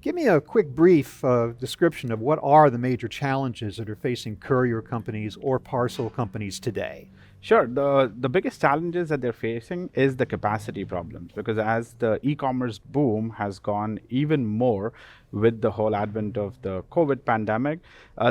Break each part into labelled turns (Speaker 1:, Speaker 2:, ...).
Speaker 1: Give me a quick brief description of what are the major challenges that are facing courier companies or parcel companies today.
Speaker 2: Sure. The biggest challenges that they're facing is the capacity problems, because as the e-commerce boom has gone even more with the whole advent of the COVID pandemic,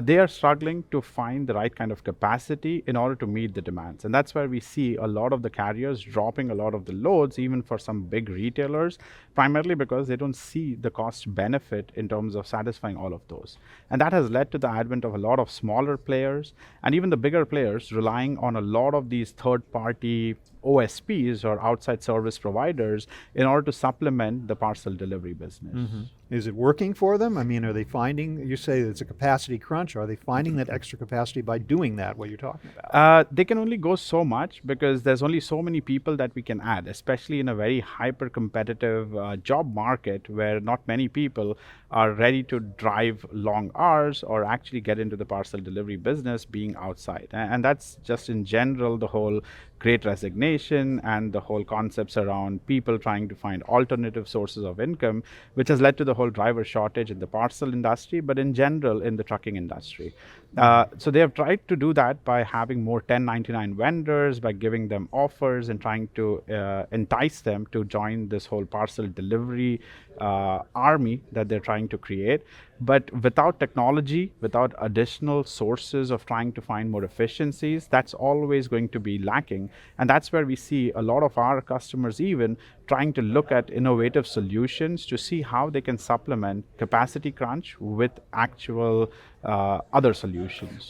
Speaker 2: they are struggling to find the right kind of capacity in order to meet the demands. And that's where we see a lot of the carriers dropping a lot of the loads, even for some big retailers, primarily because they don't see the cost benefit in terms of satisfying all of those. And that has led to the advent of a lot of smaller players and even the bigger players relying on a lot of these third-party OSPs or outside service providers in order to supplement the parcel delivery business.
Speaker 1: Mm-hmm. Is it working for them? I mean, are they finding, you say it's a capacity crunch, are they finding that extra capacity by doing that, what you're talking about?
Speaker 2: They can only go so much because there's only so many people that we can add, especially in a very hyper-competitive job market where not many people are ready to drive long hours or actually get into the parcel delivery business being outside. And that's just in general the whole great resignation and the whole concepts around people trying to find alternative sources of income, which has led to the whole driver shortage in the parcel industry, but in general in the trucking industry. So they have tried to do that by having more 1099 vendors, by giving them offers and trying to entice them to join this whole parcel delivery army that they're trying to create. But without technology, without additional sources of trying to find more efficiencies, that's always going to be lacking. And that's where we see a lot of our customers even trying to look at innovative solutions to see how they can supplement capacity crunch with actual other solutions.